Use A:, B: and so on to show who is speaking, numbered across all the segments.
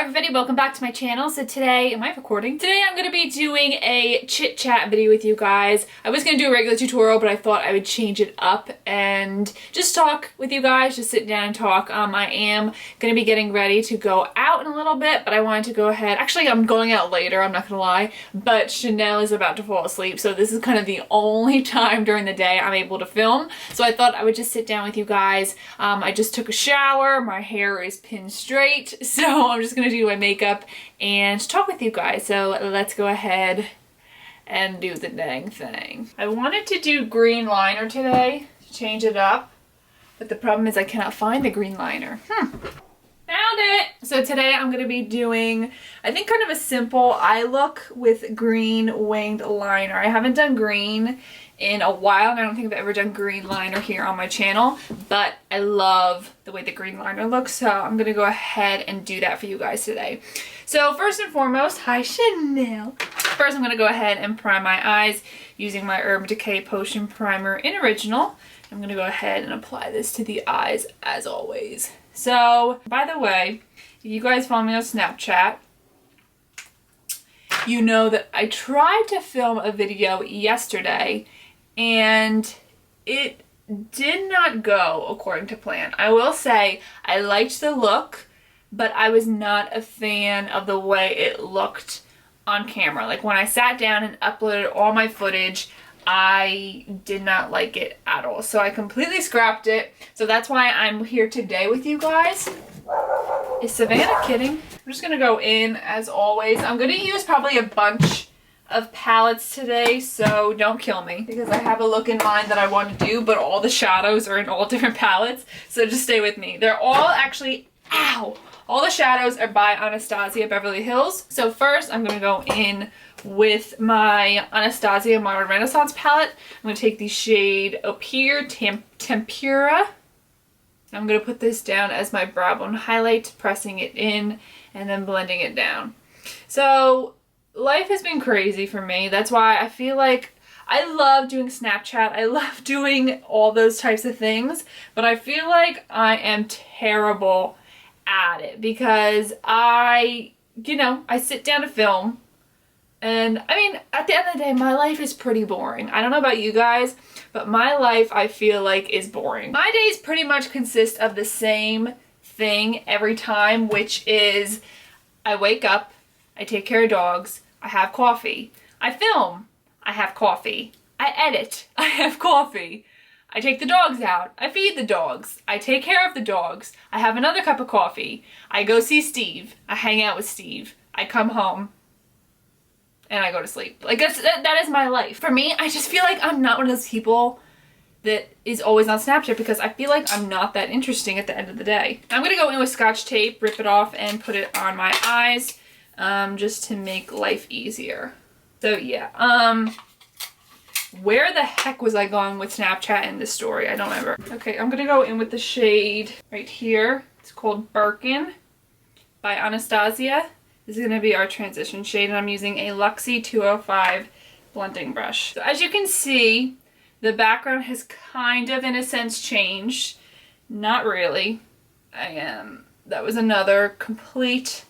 A: everybody, welcome back to my channel. So today, am I recording? Today I'm going to be doing a chit chat video with you guys. I was going to do a regular tutorial, but I thought I would change it up and just talk with you guys, just sit down and talk. I am going to be getting ready to go out in a little bit, but I wanted to go ahead. Actually, I'm going out later, I'm not going to lie, but Chanel is about to fall asleep, so this is kind of the only time during the day I'm able to film. So I thought I would just sit down with you guys. I just took a shower, my hair is pinned straight, so I'm just gonna do my makeup and talk with you guys. So let's go ahead and do the dang thing. I wanted to do green liner today, change it up, but the problem is I cannot find the green liner. Found it! So today I'm gonna be doing, I think, kind of a simple eye look with green winged liner. I haven't done green in a while, and I don't think I've ever done green liner here on my channel, but I love the way the green liner looks, so I'm gonna go ahead and do that for you guys today. So first and foremost, hi Chanel. First I'm gonna go ahead and prime my eyes using my Urban Decay Potion Primer in Original. I'm gonna go ahead and apply this to the eyes as always. So, by the way, if you guys follow me on Snapchat, you know that I tried to film a video yesterday and it did not go according to plan. I will say I liked the look, but I was not a fan of the way it looked on camera. Like when I sat down and uploaded all my footage, I did not like it at all. So I completely scrapped it. So that's why I'm here today with you guys. Is Savannah kidding? I'm just gonna go in as always. I'm gonna use probably a bunch of palettes today, so don't kill me because I have a look in mind that I want to do, but all the shadows are in all different palettes, so just stay with me. They're all actually, ow! All the shadows are by Anastasia Beverly Hills. So first I'm gonna go in with my Anastasia Modern Renaissance palette. I'm gonna take the shade up here, Tempura. I'm going to put this down as my brow bone highlight, pressing it in and then blending it down. So life has been crazy for me. That's why I feel like I love doing Snapchat. I love doing all those types of things, but I feel like I am terrible at it because I sit down to film. And I mean, at the end of the day, my life is pretty boring. I don't know about you guys, but my life, I feel like, is boring. My days pretty much consist of the same thing every time, which is I wake up, I take care of dogs, I have coffee, I film, I have coffee, I edit, I have coffee, I take the dogs out, I feed the dogs, I take care of the dogs, I have another cup of coffee, I go see Steve, I hang out with Steve, I come home, and I go to sleep. Like that is my life. For me, I just feel like I'm not one of those people that is always on Snapchat because I feel like I'm not that interesting at the end of the day. I'm gonna go in with Scotch tape, rip it off, and put it on my eyes just to make life easier. So yeah, where the heck was I going with Snapchat in this story? I don't remember. Okay, I'm gonna go in with the shade right here. It's called Birkin by Anastasia. This is going to be our transition shade, and I'm using a Luxie 205 blending brush. So as you can see, the background has kind of, in a sense, changed. Not really. That was another complete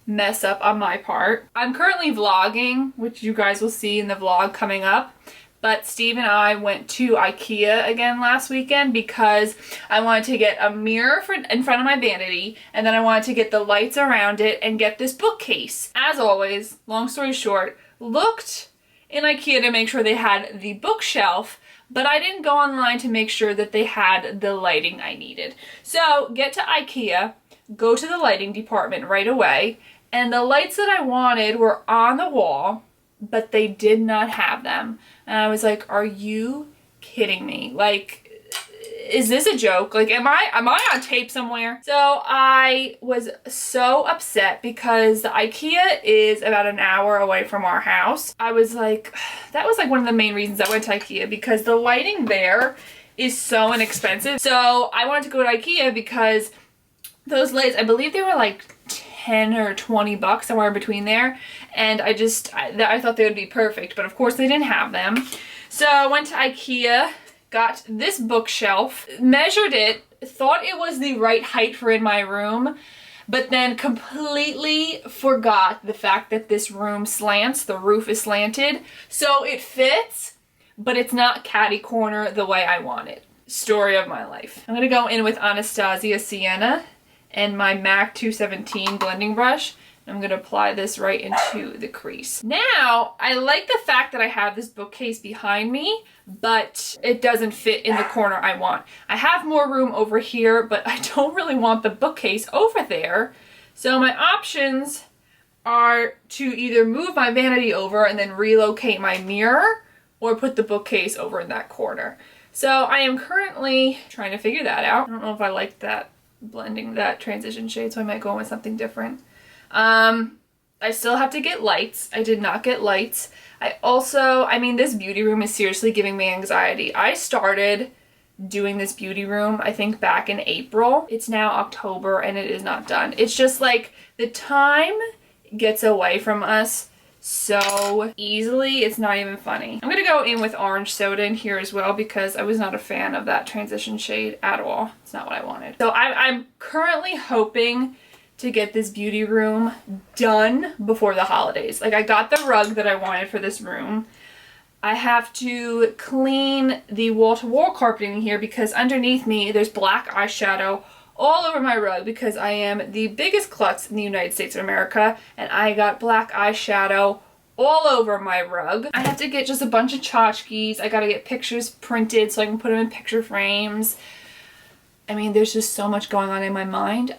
A: mess up on my part. I'm currently vlogging, which you guys will see in the vlog coming up. But Steve and I went to IKEA again last weekend because I wanted to get a mirror in front of my vanity, and then I wanted to get the lights around it and get this bookcase. As always, long story short, looked in IKEA to make sure they had the bookshelf, but I didn't go online to make sure that they had the lighting I needed. So get to IKEA, go to the lighting department right away, and the lights that I wanted were on the wall, but they did not have them. And I was like, are you kidding me? Like, is this a joke? Like, am I on tape somewhere? So I was so upset because the IKEA is about an hour away from our house. I was like, that was like one of the main reasons I went to IKEA, because the lighting there is so inexpensive. So I wanted to go to IKEA because those lights, I believe they were like 10 or 20 bucks, somewhere in between there, and I thought they would be perfect, but of course they didn't have them. So I went to IKEA, got this bookshelf, measured it, thought it was the right height for in my room, but then completely forgot the fact that this room slants, the roof is slanted, so it fits, but it's not catty corner the way I want it. Story of my life. I'm gonna go in with Anastasia Sienna and my MAC 217 blending brush. I'm gonna apply this right into the crease. Now, I like the fact that I have this bookcase behind me, but it doesn't fit in the corner I want. I have more room over here, but I don't really want the bookcase over there. So my options are to either move my vanity over and then relocate my mirror, or put the bookcase over in that corner. So I am currently trying to figure that out. I don't know if I like that blending, that transition shade, so I might go in with something different. I still have to get lights. I did not get lights. I mean, this beauty room is seriously giving me anxiety. I started doing this beauty room, I think back in April. It's now October and it is not done. It's just like the time gets away from us so easily, it's not even funny. I'm gonna go in with orange soda in here as well because I was not a fan of that transition shade at all. It's not what I wanted. So I'm currently hoping to get this beauty room done before the holidays. Like, I got the rug that I wanted for this room. I have to clean the wall-to-wall carpeting here because underneath me there's black eyeshadow all over my rug because I am the biggest klutz in the United States of America and I got black eyeshadow all over my rug. I have to get just a bunch of tchotchkes. I gotta get pictures printed so I can put them in picture frames. I mean, there's just so much going on in my mind.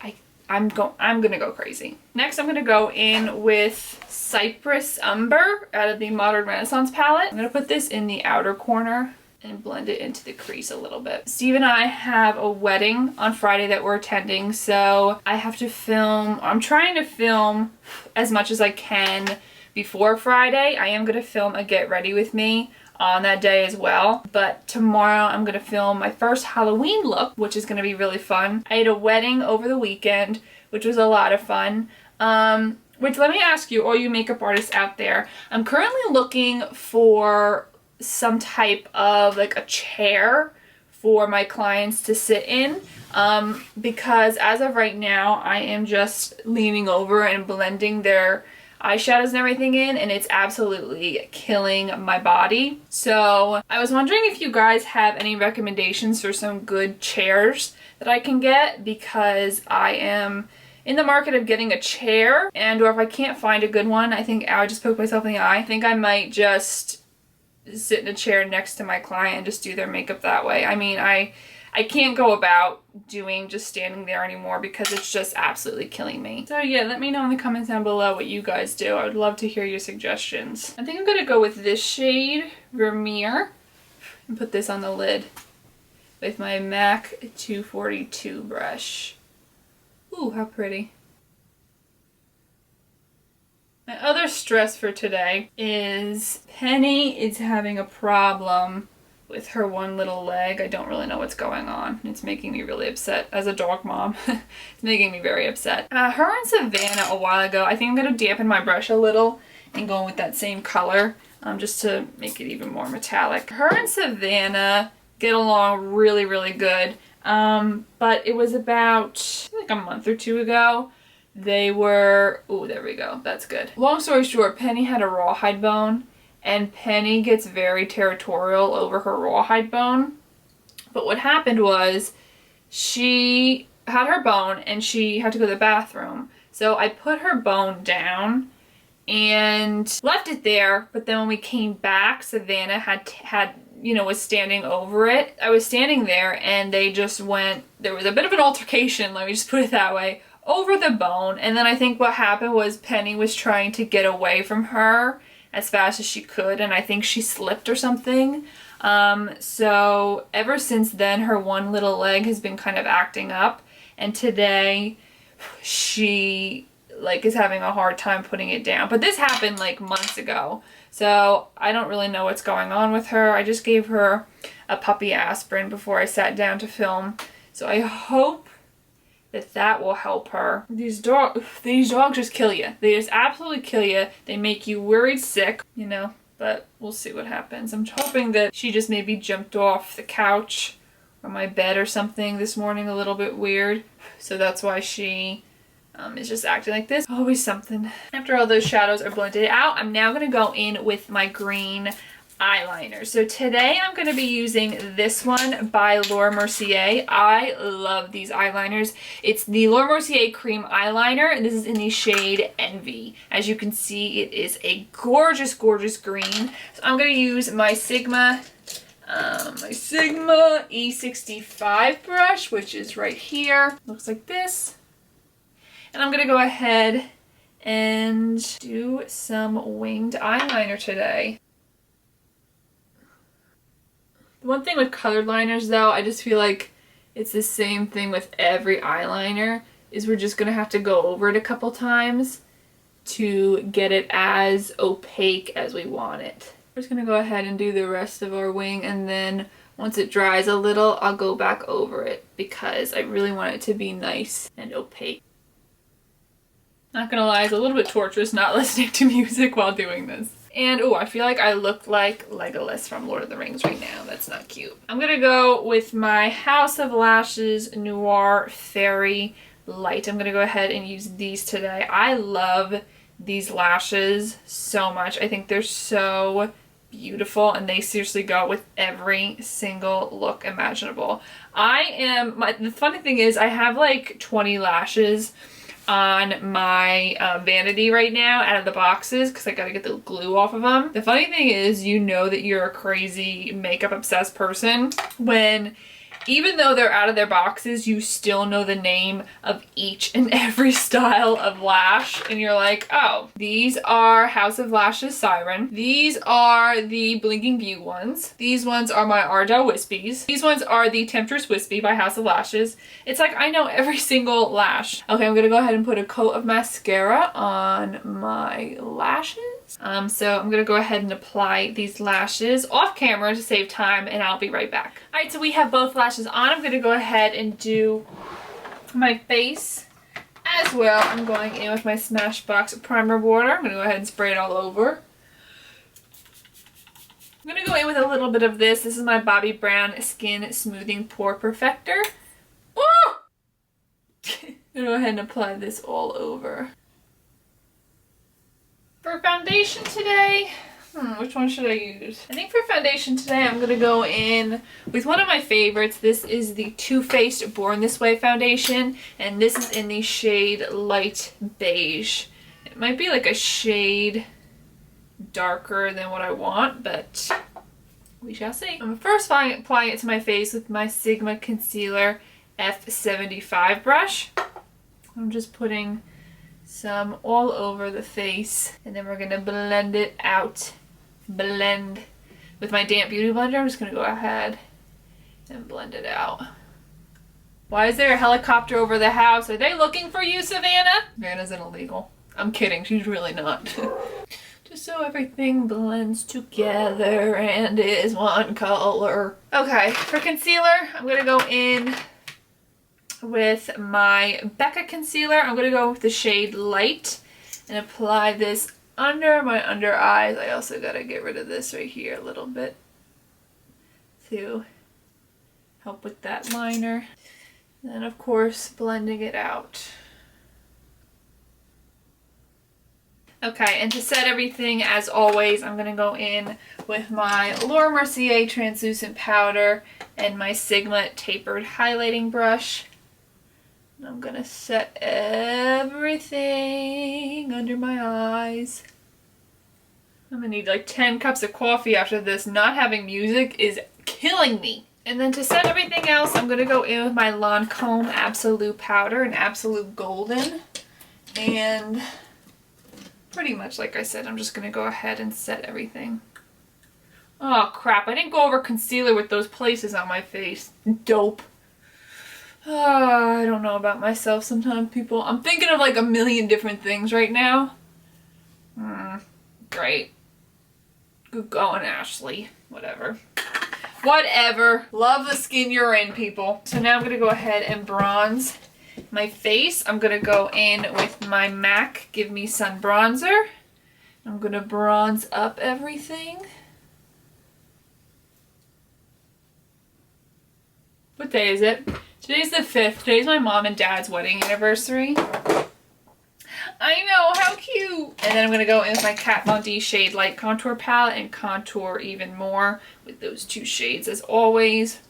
A: I'm gonna go crazy. Next, I'm gonna go in with Cypress Umber out of the Modern Renaissance palette. I'm gonna put this in the outer corner and blend it into the crease a little bit. Steve and I have a wedding on Friday that we're attending, so I have to film. I'm trying to film as much as I can before Friday. I am gonna film a get ready with me on that day as well, but tomorrow I'm gonna film my first Halloween look, which is gonna be really fun. I had a wedding over the weekend, which was a lot of fun. Which, let me ask you, all you makeup artists out there, I'm currently looking for some type of like a chair for my clients to sit in, because as of right now I am just leaning over and blending their eyeshadows and everything in, and it's absolutely killing my body. So I was wondering if you guys have any recommendations for some good chairs that I can get, because I am in the market of getting a chair, and or if I can't find a good one, I think I would just poke myself in the eye. I think I might just sit in a chair next to my client and just do their makeup that way. I mean, I can't go about doing just standing there anymore because it's just absolutely killing me. So yeah, let me know in the comments down below what you guys do. I would love to hear your suggestions. I think I'm gonna go with this shade, Vermeer, and put this on the lid with my MAC 242 brush. Ooh, how pretty. My other stress for today is Penny is having a problem with her one little leg. I don't really know what's going on. It's making me really upset as a dog mom. It's making me very upset. Her and Savannah a while ago, I think I'm going to dampen my brush a little and go in with that same color just to make it even more metallic. Her and Savannah get along really, really good. But it was about like a month or two ago. They were, oh, there we go. That's good. Long story short, Penny had a rawhide bone, and Penny gets very territorial over her rawhide bone. But what happened was she had her bone and she had to go to the bathroom. So I put her bone down and left it there. But then when we came back, Savannah had was standing over it. I was standing there and they just went, there was a bit of an altercation, let me just put it that way, over the bone. And then I think what happened was Penny was trying to get away from her as fast as she could, and I think she slipped or something. So ever since then, her one little leg has been kind of acting up, and today she is having a hard time putting it down. But this happened like months ago, so I don't really know what's going on with her. I just gave her a puppy aspirin before I sat down to film, so I hope that will help her. These dogs just kill you. They just absolutely kill you. They make you worried sick, but we'll see what happens. I'm hoping that she just maybe jumped off the couch or my bed or something this morning, a little bit weird. So that's why she is just acting like this. Always something. After all those shadows are blended out, I'm now going to go in with my green eyeliner. So today I'm going to be using this one by Laura Mercier. I love these eyeliners. It's the Laura Mercier cream eyeliner, and this is in the shade Envy. As you can see, it is a gorgeous, gorgeous green. So I'm going to use my Sigma E65 brush, which is right here. Looks like this. And I'm going to go ahead and do some winged eyeliner today. One thing with colored liners though, I just feel like it's the same thing with every eyeliner, is we're just going to have to go over it a couple times to get it as opaque as we want it. We're just going to go ahead and do the rest of our wing, and then once it dries a little, I'll go back over it because I really want it to be nice and opaque. Not gonna lie, it's a little bit torturous not listening to music while doing this. And oh, I feel like I look like Legolas from Lord of the Rings right now. That's not cute. I'm gonna go with my House of Lashes Noir Fairy Light. I'm gonna go ahead and use these today. I love these lashes so much. I think they're so beautiful, and they seriously go with every single look imaginable. The funny thing is I have like 20 lashes on my vanity right now out of the boxes because I gotta get the glue off of them. The funny thing is, you know that you're a crazy makeup obsessed person when, even though they're out of their boxes, you still know the name of each and every style of lash, and you're like, oh, these are House of Lashes Siren. These are the Blinking View ones. These ones are my Ardell Wispies. These ones are the Temptress Wispy by House of Lashes. It's like I know every single lash. Okay, I'm gonna go ahead and put a coat of mascara on my lashes. So I'm gonna go ahead and apply these lashes off camera to save time, and I'll be right back. All right, so we have both lashes on. I'm gonna go ahead and do my face as well. I'm going in with my Smashbox primer water. I'm gonna go ahead and spray it all over. I'm gonna go in with a little bit of this. This is my Bobbi Brown Skin Smoothing Pore Perfector. Oh! I'm gonna go ahead and apply this all over. For foundation today, which one should I use? I think for foundation today, I'm going to go in with one of my favorites. This is the Too Faced Born This Way foundation, and this is in the shade Light Beige. It might be like a shade darker than what I want, but we shall see. I'm first applying it to my face with my Sigma Concealer F75 brush. I'm just putting some all over the face, and then we're gonna blend it out. Blend with my damp beauty blender. I'm just gonna go ahead and blend it out. Why is there a helicopter over the house? Are they looking for you, Savannah? Savannah's an illegal. I'm kidding, she's really not. Just so everything blends together and is one color. Okay, for concealer, I'm gonna go in with my BECCA concealer. I'm going to go with the shade Light and apply this under my under eyes. I also got to get rid of this right here a little bit to help with that liner. And then of course blending it out. Okay, and to set everything, as always, I'm going to go in with my Laura Mercier translucent powder and my Sigma tapered highlighting brush. I'm gonna set everything under my eyes. I'm gonna need like 10 cups of coffee after this. Not having music is killing me. And then to set everything else, I'm gonna go in with my Lancome Absolute Powder in Absolute Golden. And pretty much like I said, I'm just gonna go ahead and set everything. Oh crap, I didn't go over concealer with those places on my face. Dope. I don't know about myself sometimes, people. I'm thinking of like a million different things right now. Great. Good going, Ashley. Whatever. Whatever. Love the skin you're in, people. So now I'm going to go ahead and bronze my face. I'm going to go in with my MAC Give Me Sun Bronzer. I'm going to bronze up everything. What day is it? Today's the 5th. Today's my mom and dad's wedding anniversary. I know, how cute. And then I'm gonna go in with my Kat Von D Shade Light Contour Palette and contour even more with those two shades as always.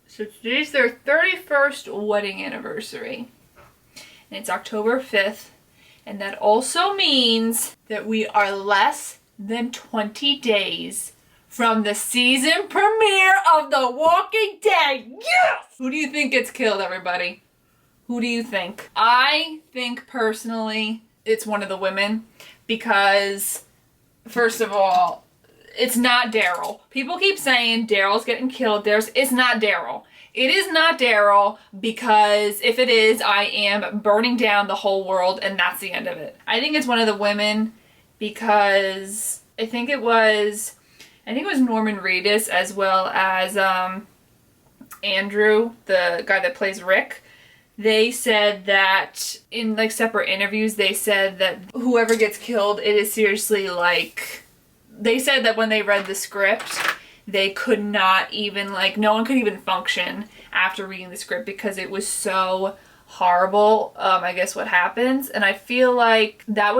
A: So today's their 31st wedding anniversary. And it's October 5th. And that also means that we are less than 20 days from the season premiere of The Walking Dead. Yes! Who do you think gets killed, everybody? Who do you think? I think personally it's one of the women because, first of all, it's not Daryl. People keep saying Daryl's getting killed. It's not Daryl. It is not Daryl because if it is, I am burning down the whole world and that's the end of it. I think it's one of the women because I think it was Norman Reedus as well as Andrew, the guy that plays Rick. They said that in like separate interviews, they said that whoever gets killed, it is seriously like, they said that when they read the script, they could not even, like, no one could even function after reading the script because it was so horrible, I guess, what happens. And I feel like that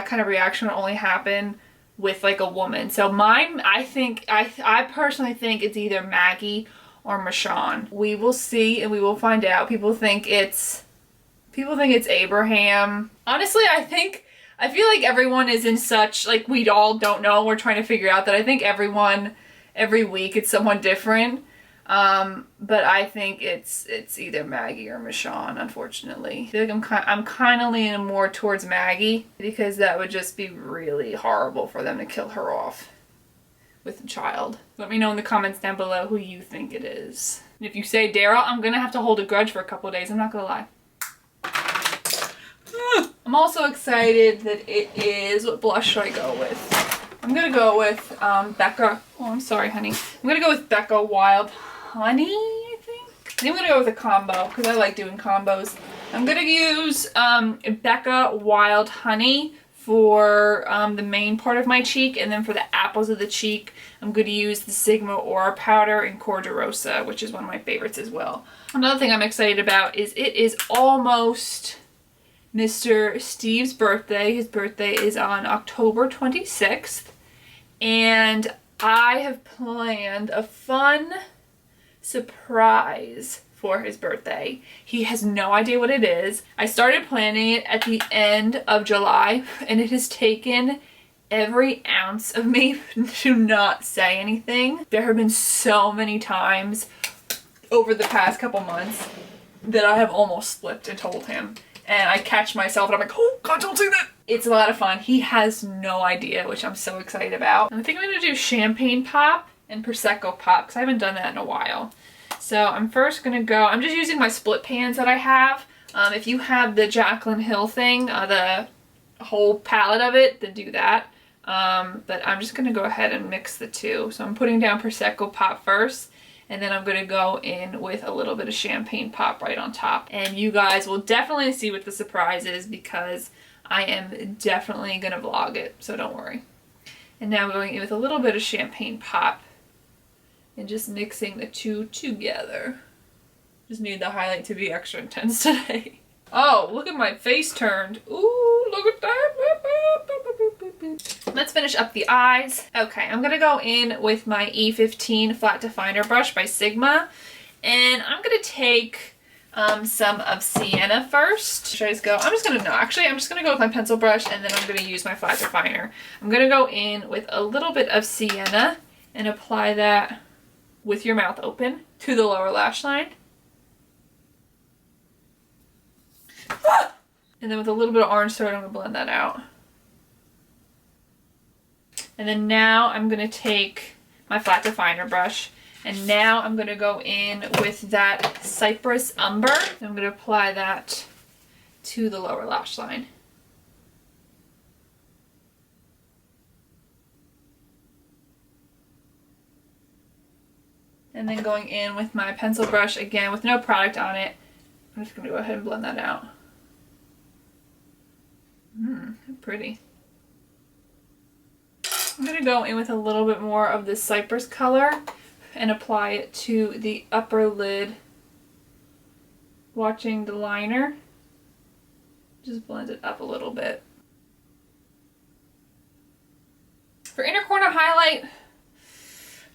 A: kind of reaction would only happen with, like, a woman. So mine, I personally think it's either Maggie or Michonne. We will see and we will find out. People think it's Abraham. Honestly, I feel like everyone is in such, like, we all don't know. We're trying to figure out that I think every week it's someone different. But I think it's either Maggie or Michonne, unfortunately. I feel like I'm kind of leaning more towards Maggie because that would just be really horrible for them to kill her off with a child. Let me know in the comments down below who you think it is. And if you say Daryl, I'm gonna have to hold a grudge for a couple of days. I'm not gonna lie. I'm also excited that it is, what blush should I go with? I'm gonna go with BECCA. Oh, I'm sorry, honey. I'm gonna go with BECCA Wild Honey, I think. I think I'm gonna go with a combo because I like doing combos. I'm gonna use BECCA Wild Honey for the main part of my cheek, and then for the apples of the cheek, I'm going to use the Sigma Aura Powder in Corderosa, which is one of my favorites as well. Another thing I'm excited about is it is almost Mr. Steve's birthday. His birthday is on October 26th, and I have planned a fun surprise for his birthday. He has no idea what it is. I started planning it at the end of July, and it has taken every ounce of me to not say anything. There have been so many times over the past couple months that I have almost slipped and told him, and I catch myself and I'm like, oh God, don't say that. It's a lot of fun. He has no idea, which I'm so excited about. I think I'm gonna do champagne pop and Prosecco pop because I haven't done that in a while. So I'm first gonna go, I'm just using my split pans that I have. If you have the Jaclyn Hill thing, the whole palette of it, then do that. But I'm just gonna go ahead and mix the two. So I'm putting down Prosecco pop first, and then I'm gonna go in with a little bit of champagne pop right on top. And you guys will definitely see what the surprise is because I am definitely gonna vlog it, so don't worry. And now I'm going in with a little bit of champagne pop and just mixing the two together. Just need the highlight to be extra intense today. Oh, look at my face turned. Ooh, look at that. Let's finish up the eyes. Okay, I'm gonna go in with my E15 flat definer brush by Sigma, and I'm gonna take some of Sienna first. Should I just go? I'm just gonna go with my pencil brush, and then I'm gonna use my flat definer. I'm gonna go in with a little bit of Sienna and apply that with your mouth open to the lower lash line. And then with a little bit of orange soda, I'm gonna blend that out. And then now I'm gonna take my flat definer brush, and now I'm gonna go in with that Cypress Umber. I'm gonna apply that to the lower lash line. And then going in with my pencil brush again with no product on it. I'm just gonna go ahead and blend that out. Pretty. I'm gonna go in with a little bit more of this Cypress color and apply it to the upper lid, watching the liner. Just blend it up a little bit. For inner corner highlight,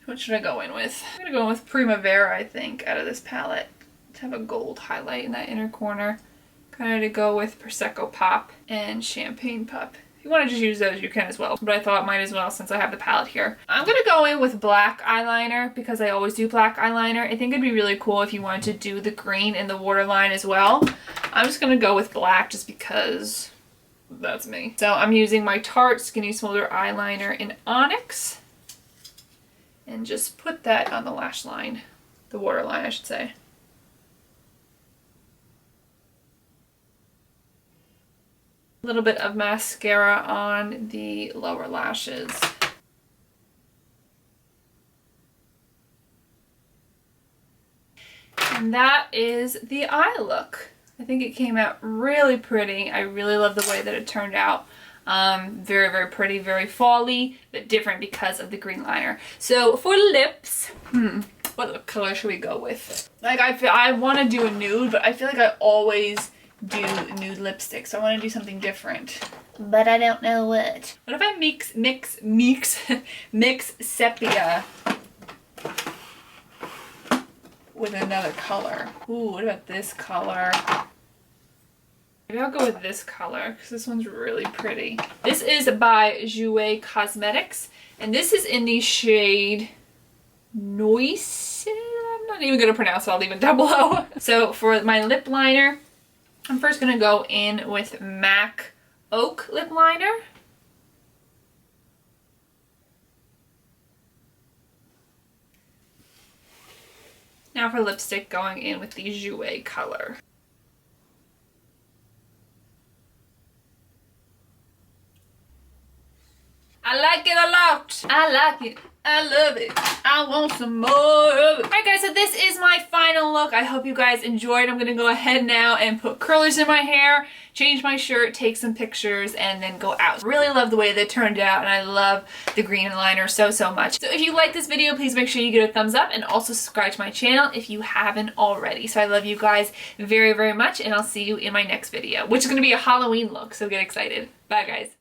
A: what should I go in with? I'm gonna go in with Primavera, I think, out of this palette, to have a gold highlight in that inner corner. Kind of to go with Prosecco Pop and Champagne Pop. If you want to just use those, you can as well. But I thought might as well since I have the palette here. I'm gonna go in with black eyeliner because I always do black eyeliner. I think it'd be really cool if you wanted to do the green in the waterline as well. I'm just gonna go with black just because that's me. So I'm using my Tarte Skinny Smolder eyeliner in Onyx. And just put that on the lash line. The waterline, I should say. A little bit of mascara on the lower lashes. And that is the eye look. I think it came out really pretty. I really love the way that it turned out. Very, very pretty, very fall-y, but different because of the green liner. So for lips, what color should we go with? Like I want to do a nude, but I feel like I always do nude lipstick, so I want to do something different. But I don't know what. What if I mix sepia with another color? Ooh, what about this color? Maybe I'll go with this color because this one's really pretty. This is by Jouer Cosmetics, and this is in the shade Noise. I'm not even going to pronounce it. I'll leave it down below. So for my lip liner, I'm first going to go in with MAC Oak lip liner. Now for lipstick, going in with the Jouer color. I like it a lot. I like it. I love it. I want some more of it. Alright guys, so this is my final look. I hope you guys enjoyed. I'm going to go ahead now and put curlers in my hair, change my shirt, take some pictures, and then go out. Really love the way that turned out, and I love the green liner so, so much. So if you like this video, please make sure you give it a thumbs up and also subscribe to my channel if you haven't already. So I love you guys very, very much, and I'll see you in my next video, which is going to be a Halloween look, so get excited. Bye guys.